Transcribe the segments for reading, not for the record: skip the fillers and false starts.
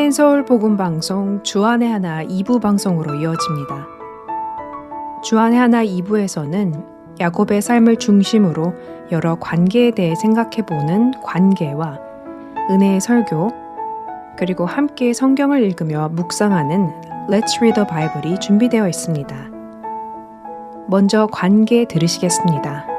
한인서울 복음방송 주안의 하나 2부 방송으로 이어집니다. 주안의 하나 2부에서는 야곱의 삶을 중심으로 여러 관계에 대해 생각해보는 관계와 은혜의 설교, 그리고 함께 성경을 읽으며 묵상하는 Let's Read the Bible이 준비되어 있습니다. 먼저 관계 들으시겠습니다.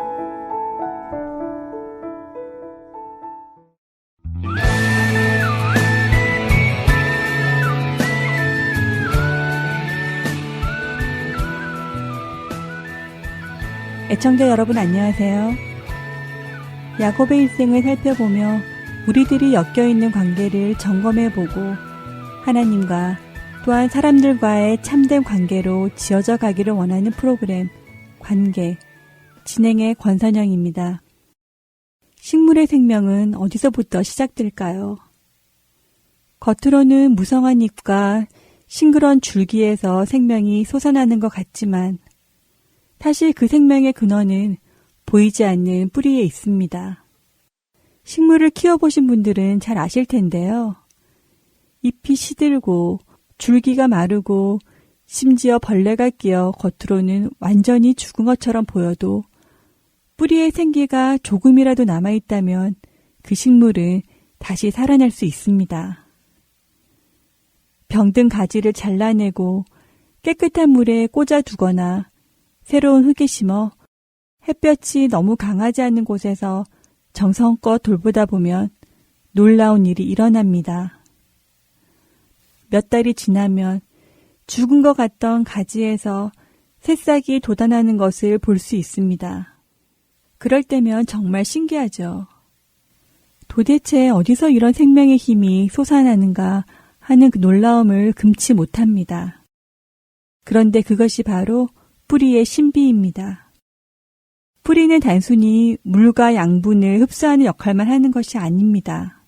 애청자 여러분 안녕하세요. 야곱의 일생을 살펴보며 우리들이 엮여있는 관계를 점검해보고 하나님과 또한 사람들과의 참된 관계로 지어져 가기를 원하는 프로그램 관계 진행의 권선영입니다. 식물의 생명은 어디서부터 시작될까요? 겉으로는 무성한 잎과 싱그러운 줄기에서 생명이 솟아나는 것 같지만 사실 그 생명의 근원은 보이지 않는 뿌리에 있습니다. 식물을 키워보신 분들은 잘 아실 텐데요. 잎이 시들고 줄기가 마르고 심지어 벌레가 끼어 겉으로는 완전히 죽은 것처럼 보여도 뿌리의 생기가 조금이라도 남아있다면 그 식물은 다시 살아날 수 있습니다. 병든 가지를 잘라내고 깨끗한 물에 꽂아두거나 새로운 흙에 심어 햇볕이 너무 강하지 않은 곳에서 정성껏 돌보다 보면 놀라운 일이 일어납니다. 몇 달이 지나면 죽은 것 같던 가지에서 새싹이 돋아나는 것을 볼 수 있습니다. 그럴 때면 정말 신기하죠. 도대체 어디서 이런 생명의 힘이 솟아나는가 하는 그 놀라움을 금치 못합니다. 그런데 그것이 바로 뿌리의 신비입니다. 뿌리는 단순히 물과 양분을 흡수하는 역할만 하는 것이 아닙니다.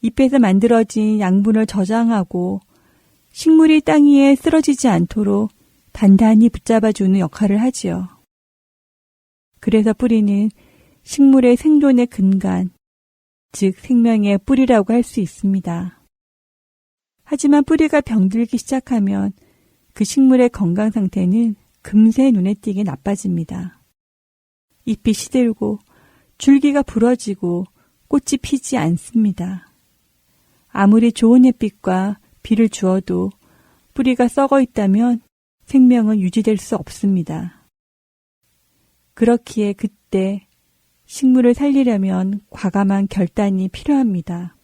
잎에서 만들어진 양분을 저장하고 식물이 땅 위에 쓰러지지 않도록 단단히 붙잡아주는 역할을 하지요. 그래서 뿌리는 식물의 생존의 근간, 즉 생명의 뿌리라고 할 수 있습니다. 하지만 뿌리가 병들기 시작하면 그 식물의 건강 상태는 금세 눈에 띄게 나빠집니다. 잎이 시들고 줄기가 부러지고 꽃이 피지 않습니다. 아무리 좋은 햇빛과 비를 주어도 뿌리가 썩어 있다면 생명은 유지될 수 없습니다. 그렇기에 그때 식물을 살리려면 과감한 결단이 필요합니다.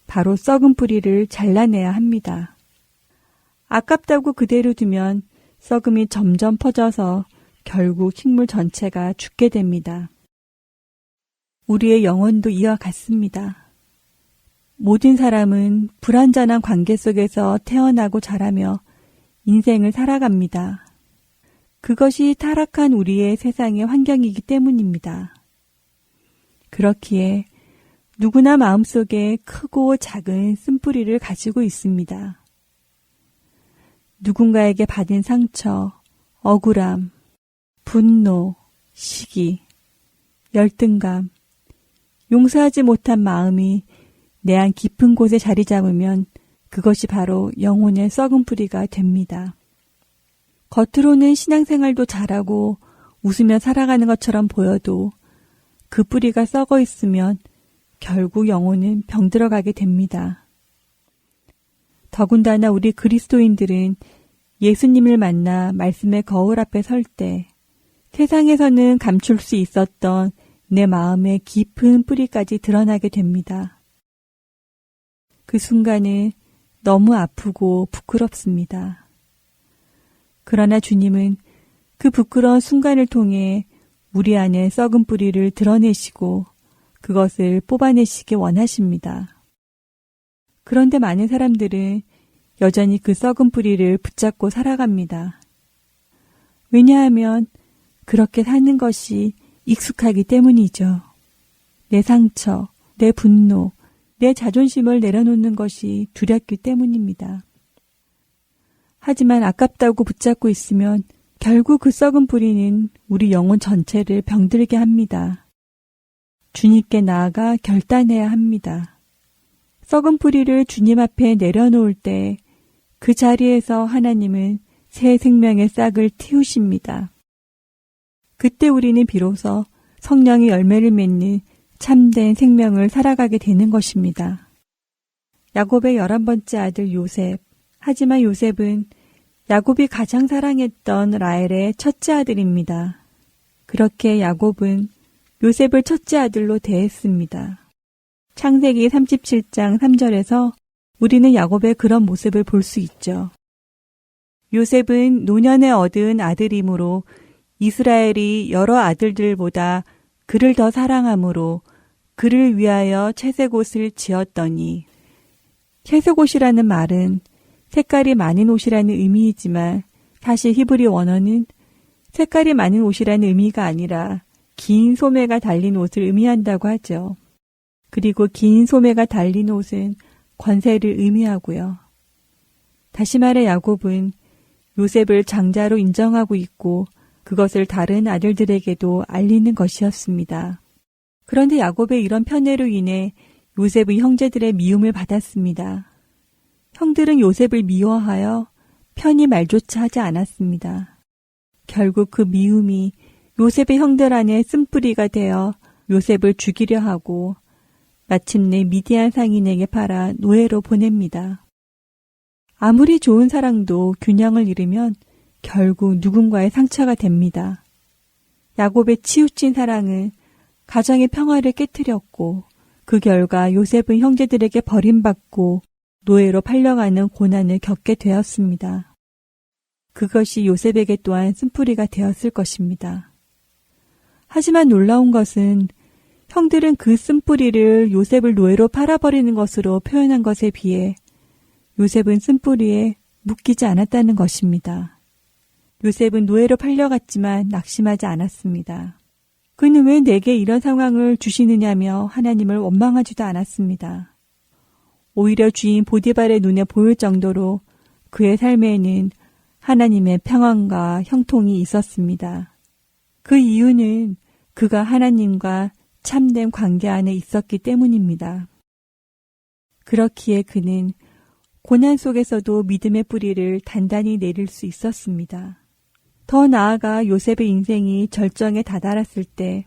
바로 썩은 뿌리를 잘라내야 합니다. 아깝다고 그대로 두면 썩음이 점점 퍼져서 결국 식물 전체가 죽게 됩니다. 우리의 영혼도 이와 같습니다. 모든 사람은 불완전한 관계 속에서 태어나고 자라며 인생을 살아갑니다. 그것이 타락한 우리의 세상의 환경이기 때문입니다. 그렇기에 누구나 마음속에 크고 작은 쓴뿌리를 가지고 있습니다. 누군가에게 받은 상처, 억울함, 분노, 시기, 열등감, 용서하지 못한 마음이 내 안 깊은 곳에 자리 잡으면 그것이 바로 영혼의 썩은 뿌리가 됩니다. 겉으로는 신앙생활도 잘하고 웃으며 살아가는 것처럼 보여도 그 뿌리가 썩어 있으면 결국 영혼은 병들어가게 됩니다. 더군다나 우리 그리스도인들은 예수님을 만나 말씀의 거울 앞에 설 때 세상에서는 감출 수 있었던 내 마음의 깊은 뿌리까지 드러나게 됩니다. 그 순간은 너무 아프고 부끄럽습니다. 그러나 주님은 그 부끄러운 순간을 통해 우리 안에 썩은 뿌리를 드러내시고 그것을 뽑아내시기 원하십니다. 그런데 많은 사람들은 여전히 그 썩은 뿌리를 붙잡고 살아갑니다. 왜냐하면 그렇게 사는 것이 익숙하기 때문이죠. 내 상처, 내 분노, 내 자존심을 내려놓는 것이 두렵기 때문입니다. 하지만 아깝다고 붙잡고 있으면 결국 그 썩은 뿌리는 우리 영혼 전체를 병들게 합니다. 주님께 나아가 결단해야 합니다. 썩은 뿌리를 주님 앞에 내려놓을 때 그 자리에서 하나님은 새 생명의 싹을 틔우십니다. 그때 우리는 비로소 성령의 열매를 맺는 참된 생명을 살아가게 되는 것입니다. 야곱의 11번째 아들 요셉. 하지만 요셉은 야곱이 가장 사랑했던 라헬의 첫째 아들입니다. 그렇게 야곱은 요셉을 첫째 아들로 대했습니다. 창세기 37장 3절에서 우리는 야곱의 그런 모습을 볼 수 있죠. 요셉은 노년에 얻은 아들이므로 이스라엘이 여러 아들들보다 그를 더 사랑하므로 그를 위하여 채색옷을 지었더니, 채색옷이라는 말은 색깔이 많은 옷이라는 의미이지만 사실 히브리 원어는 색깔이 많은 옷이라는 의미가 아니라 긴 소매가 달린 옷을 의미한다고 하죠. 그리고 긴 소매가 달린 옷은 권세를 의미하고요. 다시 말해 야곱은 요셉을 장자로 인정하고 있고 그것을 다른 아들들에게도 알리는 것이었습니다. 그런데 야곱의 이런 편애로 인해 요셉의 형제들의 미움을 받았습니다. 형들은 요셉을 미워하여 편히 말조차 하지 않았습니다. 결국 그 미움이 요셉의 형들 안에 쓴뿌리가 되어 요셉을 죽이려 하고 마침내 미디안 상인에게 팔아 노예로 보냅니다. 아무리 좋은 사랑도 균형을 잃으면 결국 누군가의 상처가 됩니다. 야곱의 치우친 사랑은 가정의 평화를 깨뜨렸고 그 결과 요셉은 형제들에게 버림받고 노예로 팔려가는 고난을 겪게 되었습니다. 그것이 요셉에게 또한 쓴뿌리가 되었을 것입니다. 하지만 놀라운 것은 형들은 그 쓴뿌리를 요셉을 노예로 팔아버리는 것으로 표현한 것에 비해 요셉은 쓴뿌리에 묶이지 않았다는 것입니다. 요셉은 노예로 팔려갔지만 낙심하지 않았습니다. 그는 왜 내게 이런 상황을 주시느냐며 하나님을 원망하지도 않았습니다. 오히려 주인 보디발의 눈에 보일 정도로 그의 삶에는 하나님의 평안과 형통이 있었습니다. 그 이유는 그가 하나님과 참된 관계 안에 있었기 때문입니다. 그렇기에 그는 고난 속에서도 믿음의 뿌리를 단단히 내릴 수 있었습니다. 더 나아가 요셉의 인생이 절정에 다다랐을 때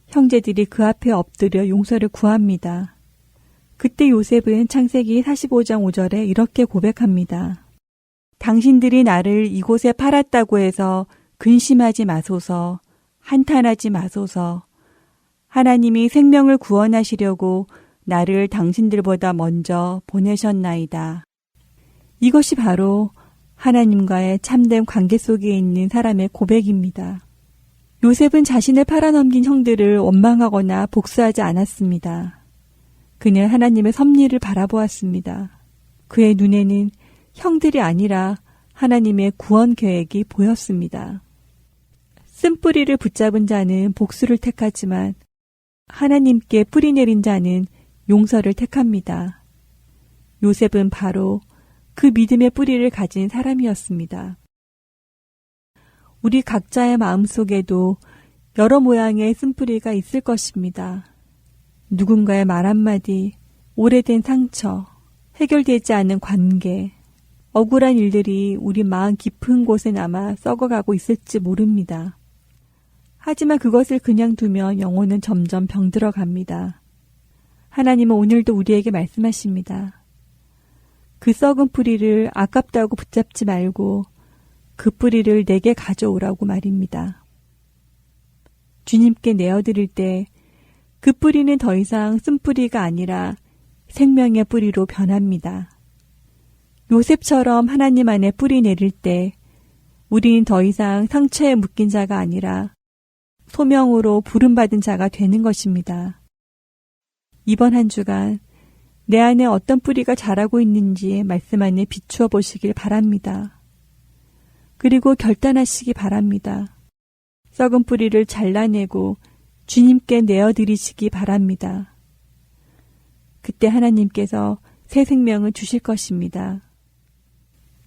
형제들이 그 앞에 엎드려 용서를 구합니다. 그때 요셉은 창세기 45장 5절에 이렇게 고백합니다. 당신들이 나를 이곳에 팔았다고 해서 근심하지 마소서, 한탄하지 마소서. 하나님이 생명을 구원하시려고 나를 당신들보다 먼저 보내셨나이다. 이것이 바로 하나님과의 참된 관계 속에 있는 사람의 고백입니다. 요셉은 자신을 팔아넘긴 형들을 원망하거나 복수하지 않았습니다. 그는 하나님의 섭리를 바라보았습니다. 그의 눈에는 형들이 아니라 하나님의 구원 계획이 보였습니다. 쓴뿌리를 붙잡은 자는 복수를 택하지만 하나님께 뿌리 내린 자는 용서를 택합니다. 요셉은 바로 그 믿음의 뿌리를 가진 사람이었습니다. 우리 각자의 마음속에도 여러 모양의 쓴뿌리가 있을 것입니다. 누군가의 말 한마디, 오래된 상처, 해결되지 않은 관계, 억울한 일들이 우리 마음 깊은 곳에 남아 썩어가고 있을지 모릅니다. 하지만 그것을 그냥 두면 영혼은 점점 병들어 갑니다. 하나님은 오늘도 우리에게 말씀하십니다. 그 썩은 뿌리를 아깝다고 붙잡지 말고 그 뿌리를 내게 가져오라고 말입니다. 주님께 내어드릴 때 그 뿌리는 더 이상 쓴뿌리가 아니라 생명의 뿌리로 변합니다. 요셉처럼 하나님 안에 뿌리 내릴 때 우리는 더 이상 상처에 묶인 자가 아니라 소명으로 부름받은 자가 되는 것입니다. 이번 한 주간 내 안에 어떤 뿌리가 자라고 있는지 말씀 안에 비추어 보시길 바랍니다. 그리고 결단하시기 바랍니다. 썩은 뿌리를 잘라내고 주님께 내어드리시기 바랍니다. 그때 하나님께서 새 생명을 주실 것입니다.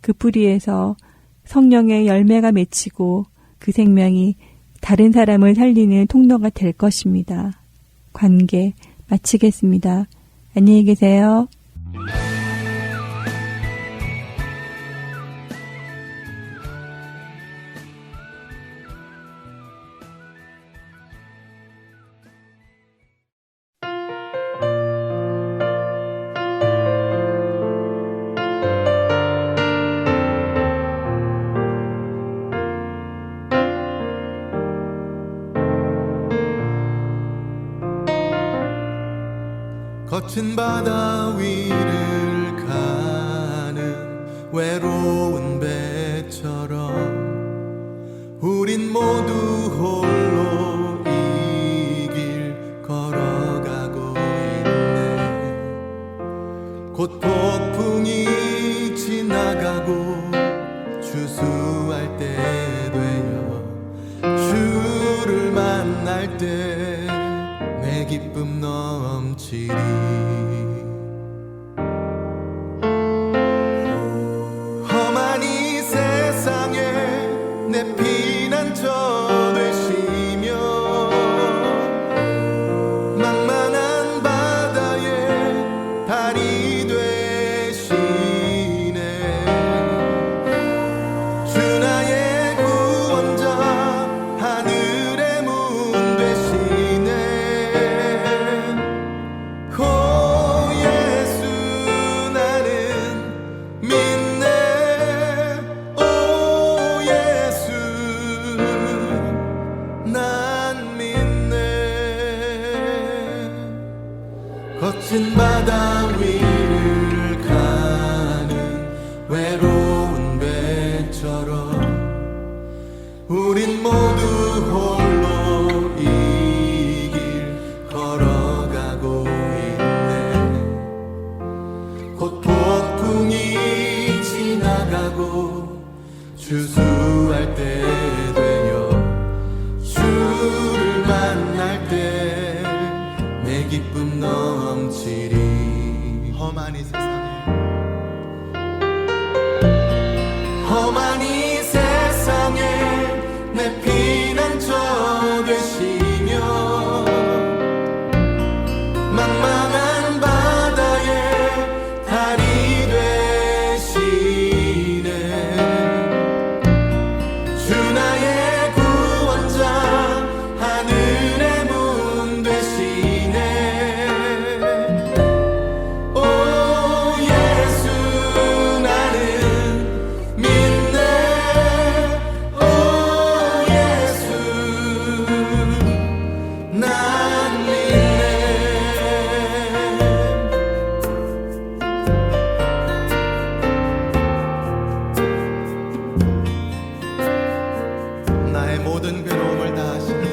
그 뿌리에서 성령의 열매가 맺히고 그 생명이 다른 사람을 살리는 통로가 될 것입니다. 관계 마치겠습니다. 안녕히 계세요. 거친 바다 위를 가는 외로운 배처럼 우린 모두 홀로 이 길 걸어가고 있네. 곧 폭풍이 지나가고 추수할 때 되어 주를 만날 때 내 기쁨 넘치리. 험한 이 세상에 내 피난처 되시며 망망한 바다에 달이 되시네. 주 나의 구원자 하늘의 문 되시네. 오 예수 나는 믿네. 오 예수 난 믿네. 거친 바다 위를 가는 외로운 배처럼 우린 모두 홀로 이 길 걸어가고 곧 폭풍이 지나가고 추수할 때 되어 주를 만날 때 내 기쁨 넘치리. 험한 이 세상에 험한 이 세상에 내 피난처 되시며 망망한 바다에 달이 되시네. 주 나의 구원자 하늘의 문 되시네. 오 예수 나는 믿네. 오 예수 난 믿네. 나의 모든 괴로움을 다 아시네.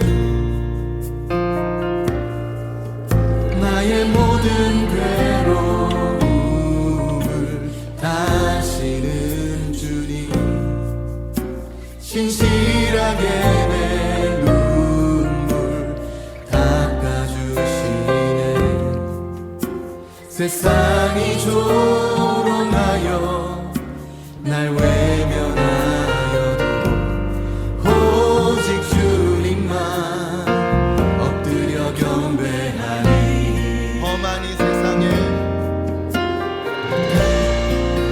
나의 모든 괴로움을 다 아시는 주님, 신실하게 내 눈물 닦아주시네. 세상이 조롱하여 날 외면하여도 오직 주님만 엎드려 경배하리. 험한 이 세상에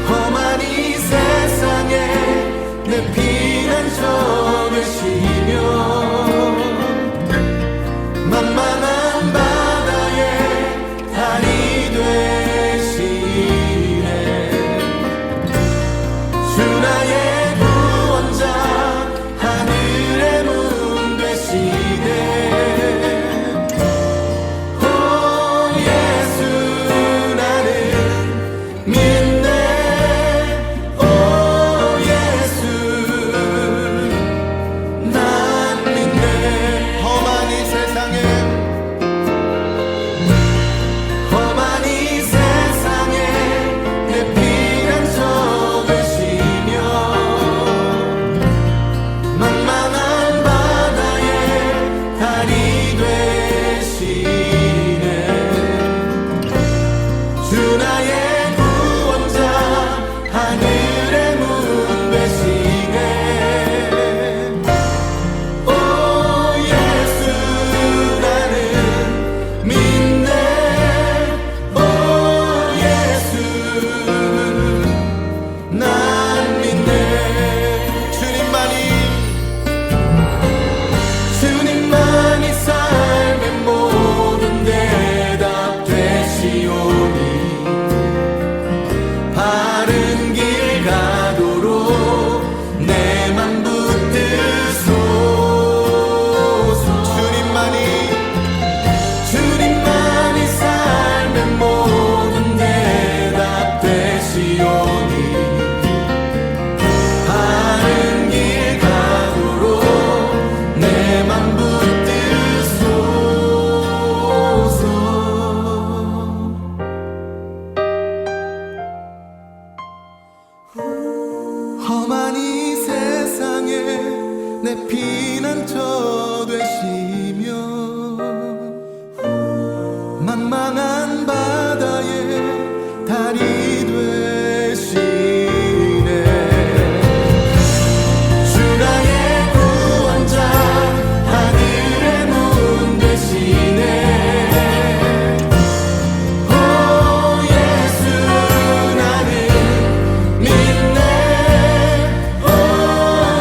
험한 이 세상에 내 피난처 되시며 만만한 바다에 달이 되시네. 주 내 피난처 되시며 망망한 바다에 달이 되시네. 주 나의 구원자 하늘의 문 되시네. 오 예수 나는 믿네. 오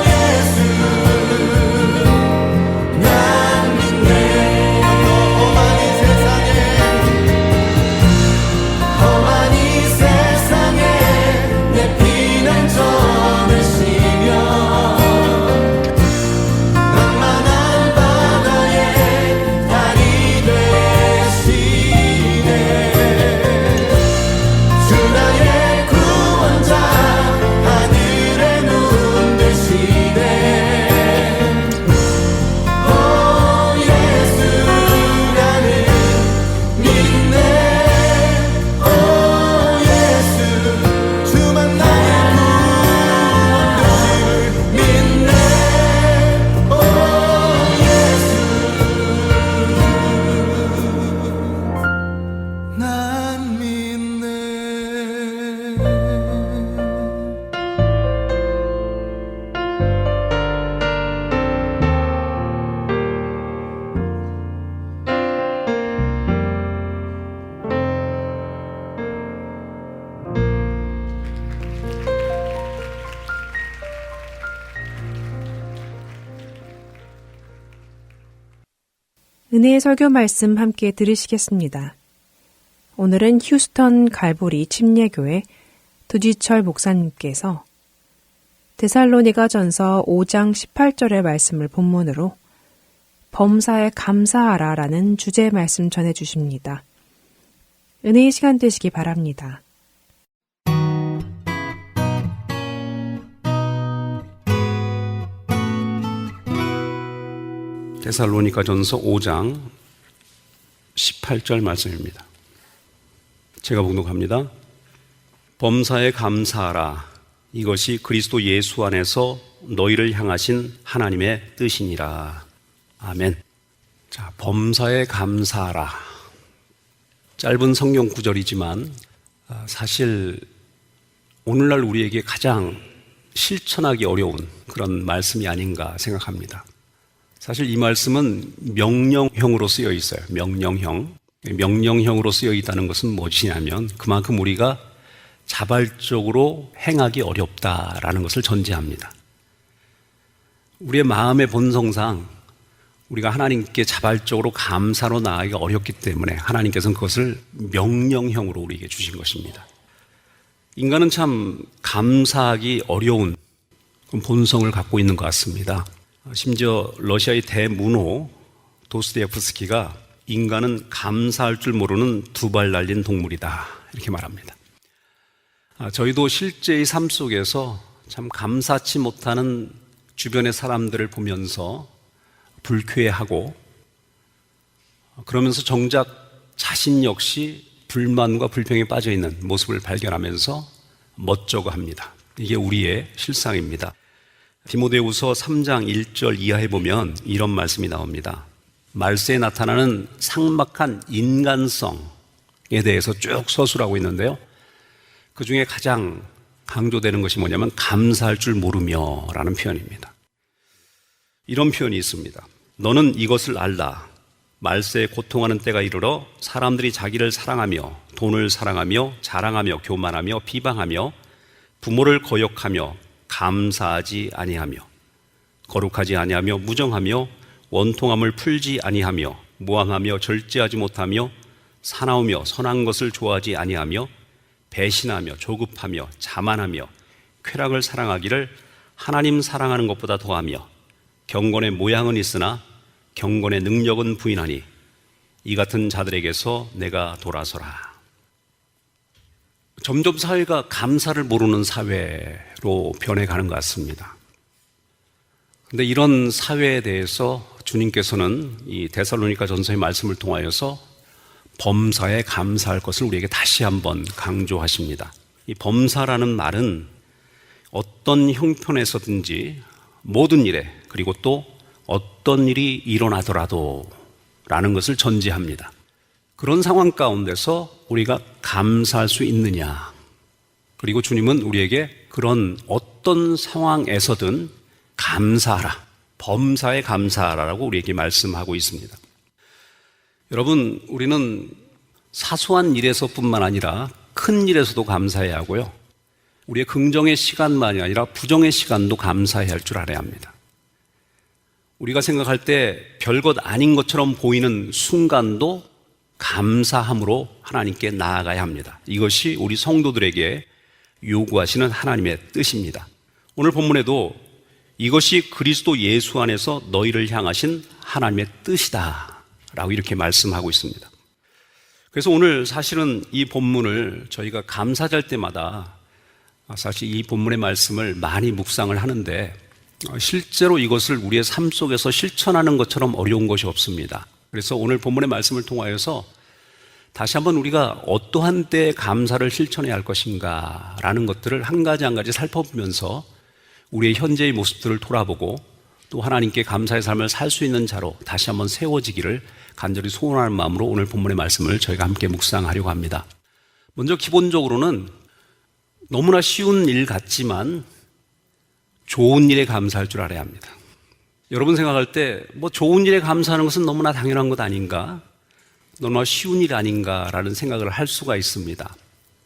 예수 난 믿네. 험한 이 세상에 내 피난처 되시며 망망한 바다에 달이 되시네. 주 나의 구원자 하늘의 문 되시네. 오 예수 나는 믿네. 오 예수 주만 나의 구원 되심을 믿네. 오 예수 난 믿네. 은혜의 설교 말씀 함께 들으시겠습니다. 오늘은 휴스턴 갈보리 침례교회 두지철 목사님께서 데살로니가 전서 5장 18절의 말씀을 본문으로 범사에 감사하라 라는 주제의 말씀 전해주십니다. 은혜의 시간 되시기 바랍니다. 데살로니가전서 5장 18절 말씀입니다. 제가 봉독합니다. 범사에 감사하라. 이것이 그리스도 예수 안에서 너희를 향하신 하나님의 뜻이니라. 아멘. 자, 범사에 감사하라. 짧은 성경 구절이지만 사실 오늘날 우리에게 가장 실천하기 어려운 그런 말씀이 아닌가 생각합니다. 사실 이 말씀은 명령형으로 쓰여 있어요. 명령형으로 쓰여 있다는 것은 무엇이냐면 그만큼 우리가 자발적으로 행하기 어렵다라는 것을 전제합니다. 우리의 마음의 본성상 우리가 하나님께 자발적으로 감사로 나아가기가 어렵기 때문에 하나님께서는 그것을 명령형으로 우리에게 주신 것입니다. 인간은 참 감사하기 어려운 본성을 갖고 있는 것 같습니다. 심지어 러시아의 대문호 도스토옙스키가 인간은 감사할 줄 모르는 두 발 달린 동물이다 이렇게 말합니다. 저희도 실제의 삶 속에서 참 감사치 못하는 주변의 사람들을 보면서 불쾌해하고 그러면서 정작 자신 역시 불만과 불평에 빠져있는 모습을 발견하면서 멋쩍어 합니다. 이게 우리의 실상입니다. 디모데후서 3장 1절 이하에 보면 이런 말씀이 나옵니다. 말세에 나타나는 삭막한 인간성에 대해서 쭉 서술하고 있는데요. 그 중에 가장 강조되는 것이 뭐냐면 감사할 줄 모르며 라는 표현입니다. 이런 표현이 있습니다. 너는 이것을 알라. 말세에 고통하는 때가 이르러 사람들이 자기를 사랑하며 돈을 사랑하며 자랑하며 교만하며 비방하며 부모를 거역하며 감사하지 아니하며 거룩하지 아니하며 무정하며 원통함을 풀지 아니하며 무함하며 절제하지 못하며 사나우며 선한 것을 좋아하지 아니하며 배신하며 조급하며 자만하며 쾌락을 사랑하기를 하나님 사랑하는 것보다 더하며 경건의 모양은 있으나 경건의 능력은 부인하니 이 같은 자들에게서 내가 돌아서라. 점점 사회가 감사를 모르는 사회로 변해가는 것 같습니다. 그런데 이런 사회에 대해서 주님께서는 이 데살로니가 전서의 말씀을 통하여서 범사에 감사할 것을 우리에게 다시 한번 강조하십니다. 이 범사라는 말은 어떤 형편에서든지 모든 일에 그리고 또 어떤 일이 일어나더라도 라는 것을 전제합니다. 그런 상황 가운데서 우리가 감사할 수 있느냐, 그리고 주님은 우리에게 그런 어떤 상황에서든 감사하라, 범사에 감사하라라고 우리에게 말씀하고 있습니다. 여러분, 우리는 사소한 일에서뿐만 아니라 큰 일에서도 감사해야 하고요, 우리의 긍정의 시간만이 아니라 부정의 시간도 감사해야 할 줄 알아야 합니다. 우리가 생각할 때 별것 아닌 것처럼 보이는 순간도 감사함으로 하나님께 나아가야 합니다. 이것이 우리 성도들에게 요구하시는 하나님의 뜻입니다. 오늘 본문에도 이것이 그리스도 예수 안에서 너희를 향하신 하나님의 뜻이다 라고 이렇게 말씀하고 있습니다. 그래서 오늘 사실은 이 본문을 저희가 감사절 때마다 사실 이 본문의 말씀을 많이 묵상을 하는데 실제로 이것을 우리의 삶 속에서 실천하는 것처럼 어려운 것이 없습니다. 그래서 오늘 본문의 말씀을 통하여서 다시 한번 우리가 어떠한 때에 감사를 실천해야 할 것인가 라는 것들을 한 가지 한 가지 살펴보면서 우리의 현재의 모습들을 돌아보고 또 하나님께 감사의 삶을 살 수 있는 자로 다시 한번 세워지기를 간절히 소원하는 마음으로 오늘 본문의 말씀을 저희가 함께 묵상하려고 합니다. 먼저 기본적으로는 너무나 쉬운 일 같지만 좋은 일에 감사할 줄 알아야 합니다. 여러분 생각할 때 좋은 일에 감사하는 것은 너무나 당연한 것 아닌가, 너무나 쉬운 일 아닌가라는 생각을 할 수가 있습니다.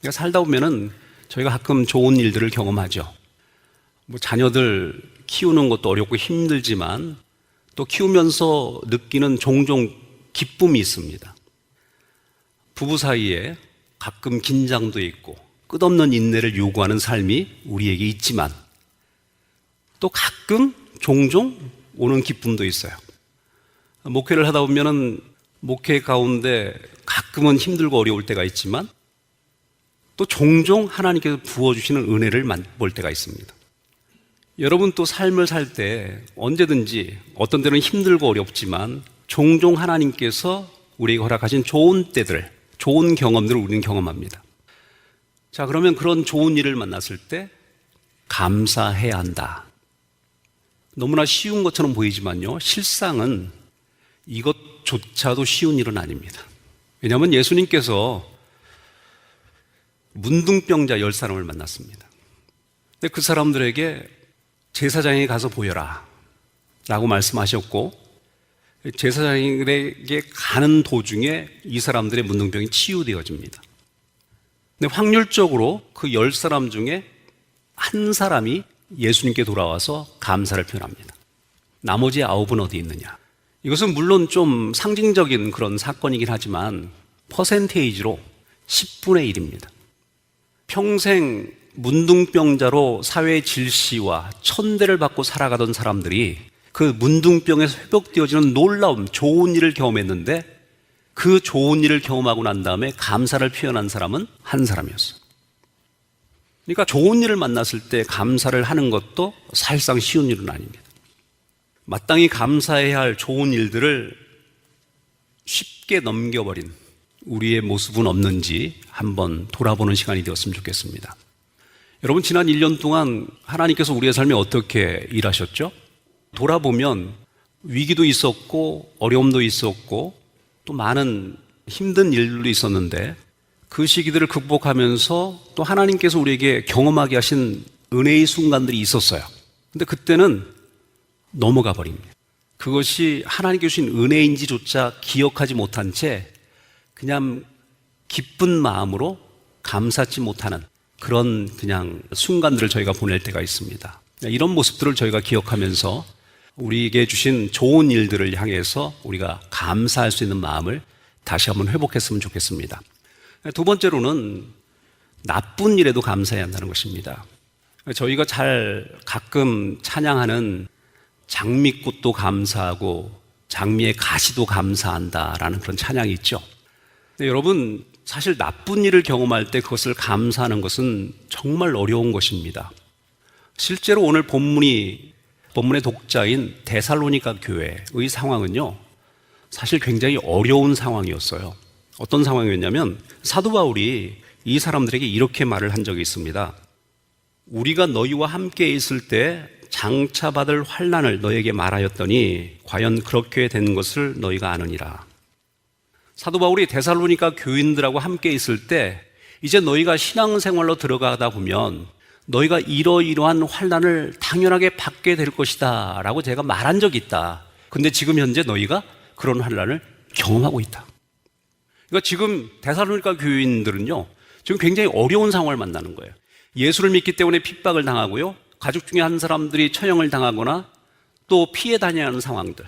그러니까 살다 보면은 저희가 가끔 좋은 일들을 경험하죠. 자녀들 키우는 것도 어렵고 힘들지만 또 키우면서 느끼는 종종 기쁨이 있습니다. 부부 사이에 가끔 긴장도 있고 끝없는 인내를 요구하는 삶이 우리에게 있지만 또 가끔 종종 오는 기쁨도 있어요. 목회를 하다 보면은 목회 가운데 가끔은 힘들고 어려울 때가 있지만 또 종종 하나님께서 부어주시는 은혜를 맛볼 때가 있습니다. 여러분 또 삶을 살 때 언제든지 어떤 때는 힘들고 어렵지만 종종 하나님께서 우리에게 허락하신 좋은 때들, 좋은 경험들을 우리는 경험합니다. 자, 그러면 그런 좋은 일을 만났을 때 감사해야 한다. 너무나 쉬운 것처럼 보이지만요, 실상은 이것조차도 쉬운 일은 아닙니다. 왜냐하면 예수님께서 문둥병자 10사람을 만났습니다. 근데 그 사람들에게 제사장에게 가서 보여라 라고 말씀하셨고, 제사장에게 가는 도중에 이 사람들의 문둥병이 치유되어집니다. 근데 확률적으로 그 10사람 중에 한 사람이 예수님께 돌아와서 감사를 표현합니다. 나머지 9은 어디 있느냐? 이것은 물론 좀 상징적인 그런 사건이긴 하지만 퍼센테이지로 10분의 1입니다. 평생 문둥병자로 사회의 질시와 천대를 받고 살아가던 사람들이 그 문둥병에서 회복되어지는 놀라운 좋은 일을 경험했는데 그 좋은 일을 경험하고 난 다음에 감사를 표현한 사람은 한 사람이었어요. 그러니까 좋은 일을 만났을 때 감사를 하는 것도 사실상 쉬운 일은 아닙니다. 마땅히 감사해야 할 좋은 일들을 쉽게 넘겨버린 우리의 모습은 없는지 한번 돌아보는 시간이 되었으면 좋겠습니다. 여러분, 지난 1년 동안 하나님께서 우리의 삶에 어떻게 일하셨죠? 돌아보면 위기도 있었고 어려움도 있었고 또 많은 힘든 일들도 있었는데 그 시기들을 극복하면서 또 하나님께서 우리에게 경험하게 하신 은혜의 순간들이 있었어요. 근데 그때는 넘어가 버립니다. 그것이 하나님께 주신 은혜인지조차 기억하지 못한 채 그냥 기쁜 마음으로 감사치 못하는 그런 그냥 순간들을 저희가 보낼 때가 있습니다. 이런 모습들을 저희가 기억하면서 우리에게 주신 좋은 일들을 향해서 우리가 감사할 수 있는 마음을 다시 한번 회복했으면 좋겠습니다. 두 번째로는 나쁜 일에도 감사해야 한다는 것입니다. 저희가 잘 가끔 찬양하는 장미꽃도 감사하고 장미의 가시도 감사한다라는 그런 찬양이 있죠. 근데 여러분, 사실 나쁜 일을 경험할 때 그것을 감사하는 것은 정말 어려운 것입니다. 실제로 오늘 본문의 독자인 데살로니가 교회의 상황은요, 사실 굉장히 어려운 상황이었어요. 어떤 상황이었냐면 사도 바울이 이 사람들에게 이렇게 말을 한 적이 있습니다. 우리가 너희와 함께 있을 때 장차 받을 환난을 너에게 말하였더니 과연 그렇게 된 것을 너희가 아느니라. 사도 바울이 데살로니가 교인들하고 함께 있을 때 이제 너희가 신앙생활로 들어가다 보면 너희가 이러이러한 환난을 당연하게 받게 될 것이다 라고 제가 말한 적이 있다. 근데 지금 현재 너희가 그런 환난을 경험하고 있다. 그러니까 지금 데살로니가 교인들은요, 지금 굉장히 어려운 상황을 만나는 거예요. 예수를 믿기 때문에 핍박을 당하고요, 가족 중에 한 사람들이 처형을 당하거나 또 피해 다녀야 하는 상황들,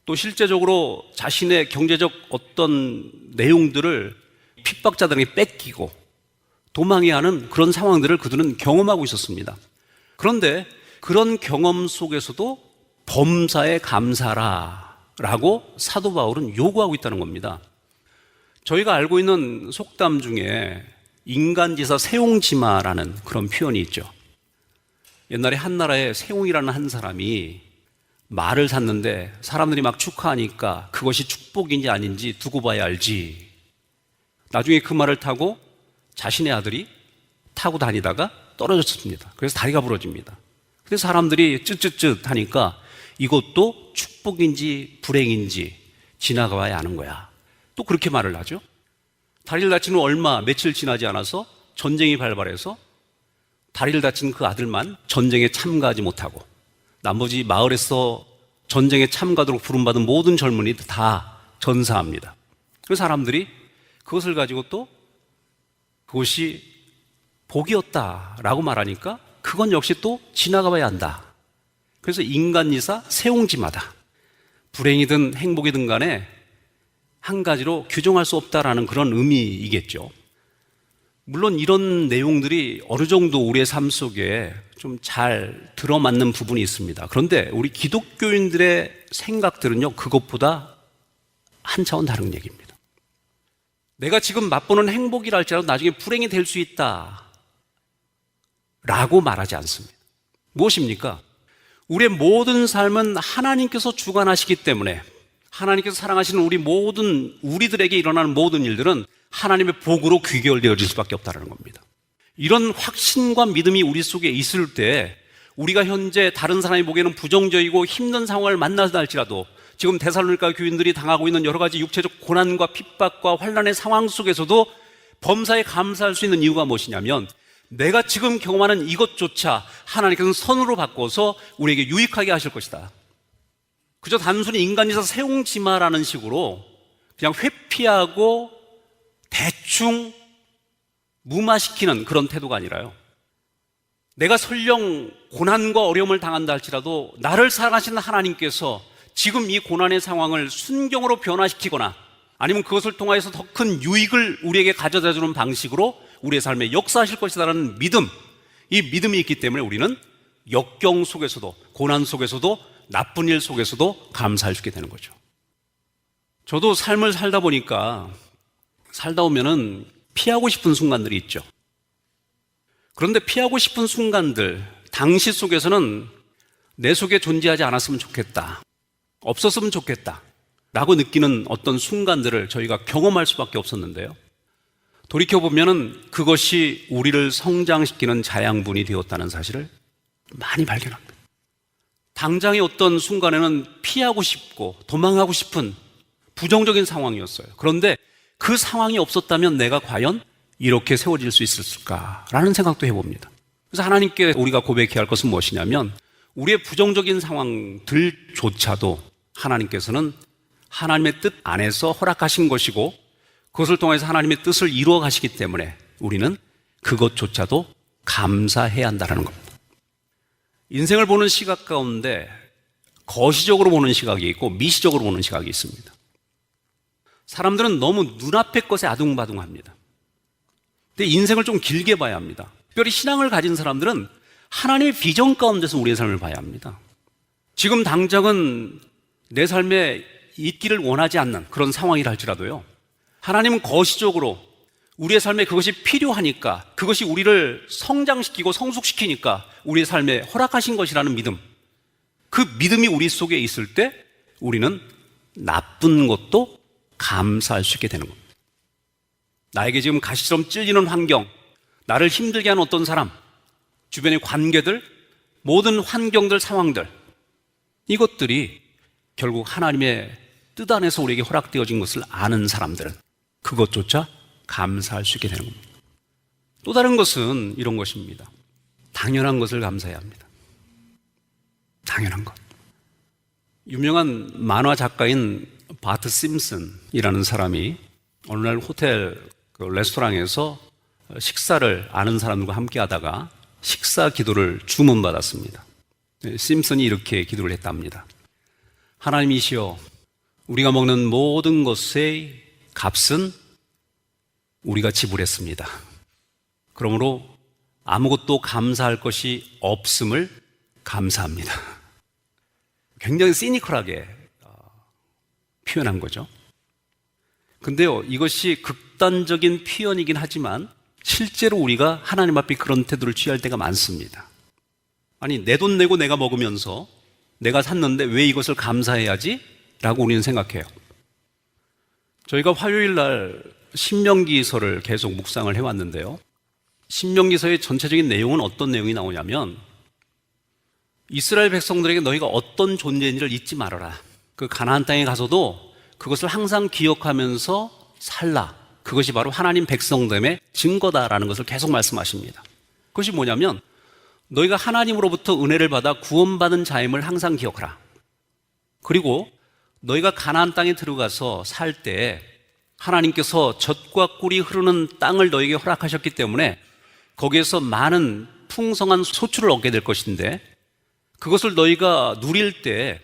또 실제적으로 자신의 경제적 어떤 내용들을 핍박자들에게 뺏기고 도망해야 하는 그런 상황들을 그들은 경험하고 있었습니다. 그런데 그런 경험 속에서도 범사에 감사라라고 사도 바울은 요구하고 있다는 겁니다. 저희가 알고 있는 속담 중에 인간지사 세옹지마라는 그런 표현이 있죠. 옛날에 한나라에 세옹이라는 한 사람이 말을 샀는데 사람들이 막 축하하니까 그것이 축복인지 아닌지 두고 봐야 알지. 나중에 그 말을 타고 자신의 아들이 타고 다니다가 떨어졌습니다. 그래서 다리가 부러집니다. 그래서 사람들이 쯧쯧쯧 하니까 이것도 축복인지 불행인지 지나가봐야 아는 거야. 또 그렇게 말을 하죠. 다리를 다친 후 며칠 지나지 않아서 전쟁이 발발해서 다리를 다친 그 아들만 전쟁에 참가하지 못하고 나머지 마을에서 전쟁에 참가하도록 부름받은 모든 젊은이들 다 전사합니다. 그래서 사람들이 그것을 가지고 또 그것이 복이었다라고 말하니까 그건 역시 또 지나가 봐야 한다. 그래서 인간이사 세옹지마다. 불행이든 행복이든 간에 한 가지로 규정할 수 없다라는 그런 의미이겠죠. 물론 이런 내용들이 어느 정도 우리의 삶 속에 좀 잘 들어맞는 부분이 있습니다. 그런데 우리 기독교인들의 생각들은요, 그것보다 한 차원 다른 얘기입니다. 내가 지금 맛보는 행복이라 할지라도 나중에 불행이 될 수 있다 라고 말하지 않습니다. 무엇입니까? 우리의 모든 삶은 하나님께서 주관하시기 때문에 하나님께서 사랑하시는 우리들에게 일어나는 모든 일들은 하나님의 복으로 귀결되어질 수밖에 없다는 겁니다. 이런 확신과 믿음이 우리 속에 있을 때 우리가 현재 다른 사람이 보기에는 부정적이고 힘든 상황을 만나다 할지라도 지금 데살로니가 교인들이 당하고 있는 여러 가지 육체적 고난과 핍박과 환난의 상황 속에서도 범사에 감사할 수 있는 이유가 무엇이냐면 내가 지금 경험하는 이것조차 하나님께서는 선으로 바꿔서 우리에게 유익하게 하실 것이다. 그저 단순히 인간이서 세옹지마라는 식으로 그냥 회피하고 대충 무마시키는 그런 태도가 아니라요, 내가 설령 고난과 어려움을 당한다 할지라도 나를 사랑하시는 하나님께서 지금 이 고난의 상황을 순경으로 변화시키거나 아니면 그것을 통하여서 더 큰 유익을 우리에게 가져다 주는 방식으로 우리의 삶에 역사하실 것이다라는 믿음, 이 믿음이 있기 때문에 우리는 역경 속에서도 고난 속에서도 나쁜 일 속에서도 감사할 수 있게 되는 거죠. 저도 삶을 살다 보니까 살다 오면은 피하고 싶은 순간들이 있죠. 그런데 피하고 싶은 순간들, 당시 속에서는 내 속에 존재하지 않았으면 좋겠다, 없었으면 좋겠다 라고 느끼는 어떤 순간들을 저희가 경험할 수밖에 없었는데요, 돌이켜보면은 그것이 우리를 성장시키는 자양분이 되었다는 사실을 많이 발견합니다. 당장의 어떤 순간에는 피하고 싶고 도망하고 싶은 부정적인 상황이었어요. 그런데 그 상황이 없었다면 내가 과연 이렇게 세워질 수 있었을까라는 생각도 해봅니다. 그래서 하나님께 우리가 고백해야 할 것은 무엇이냐면 우리의 부정적인 상황들조차도 하나님께서는 하나님의 뜻 안에서 허락하신 것이고 그것을 통해서 하나님의 뜻을 이루어 가시기 때문에 우리는 그것조차도 감사해야 한다는 겁니다. 인생을 보는 시각 가운데 거시적으로 보는 시각이 있고 미시적으로 보는 시각이 있습니다. 사람들은 너무 눈앞의 것에 아둥바둥합니다. 근데 인생을 좀 길게 봐야 합니다. 특별히 신앙을 가진 사람들은 하나님의 비전 가운데서 우리의 삶을 봐야 합니다. 지금 당장은 내 삶에 있기를 원하지 않는 그런 상황이라 할지라도요, 하나님은 거시적으로 우리의 삶에 그것이 필요하니까, 그것이 우리를 성장시키고 성숙시키니까 우리의 삶에 허락하신 것이라는 믿음, 그 믿음이 우리 속에 있을 때 우리는 나쁜 것도 감사할 수 있게 되는 겁니다. 나에게 지금 가시처럼 찔리는 환경, 나를 힘들게 하는 어떤 사람, 주변의 관계들, 모든 환경들, 상황들, 이것들이 결국 하나님의 뜻 안에서 우리에게 허락되어진 것을 아는 사람들은 그것조차 감사할 수 있게 되는 겁니다. 또 다른 것은 이런 것입니다. 당연한 것을 감사해야 합니다. 당연한 것. 유명한 만화 작가인 바트 심슨이라는 사람이 어느 날 호텔 레스토랑에서 식사를 아는 사람들과 함께 하다가 식사 기도를 주문받았습니다. 심슨이 이렇게 기도를 했답니다. 하나님이시여, 우리가 먹는 모든 것의 값은 우리가 지불했습니다. 그러므로 아무것도 감사할 것이 없음을 감사합니다. 굉장히 시니컬하게 표현한 거죠. 근데요, 이것이 극단적인 표현이긴 하지만 실제로 우리가 하나님 앞에 그런 태도를 취할 때가 많습니다. 아니, 내 돈 내고 내가 먹으면서 내가 샀는데 왜 이것을 감사해야지? 라고 우리는 생각해요. 저희가 화요일 날 신명기서를 계속 묵상을 해왔는데요. 신명기서의 전체적인 내용은 어떤 내용이 나오냐면 이스라엘 백성들에게 너희가 어떤 존재인지를 잊지 말아라. 그 가나안 땅에 가서도 그것을 항상 기억하면서 살라. 그것이 바로 하나님 백성됨의 증거다라는 것을 계속 말씀하십니다. 그것이 뭐냐면 너희가 하나님으로부터 은혜를 받아 구원받은 자임을 항상 기억하라. 그리고 너희가 가나안 땅에 들어가서 살 때 하나님께서 젖과 꿀이 흐르는 땅을 너희에게 허락하셨기 때문에 거기에서 많은 풍성한 소출을 얻게 될 것인데 그것을 너희가 누릴 때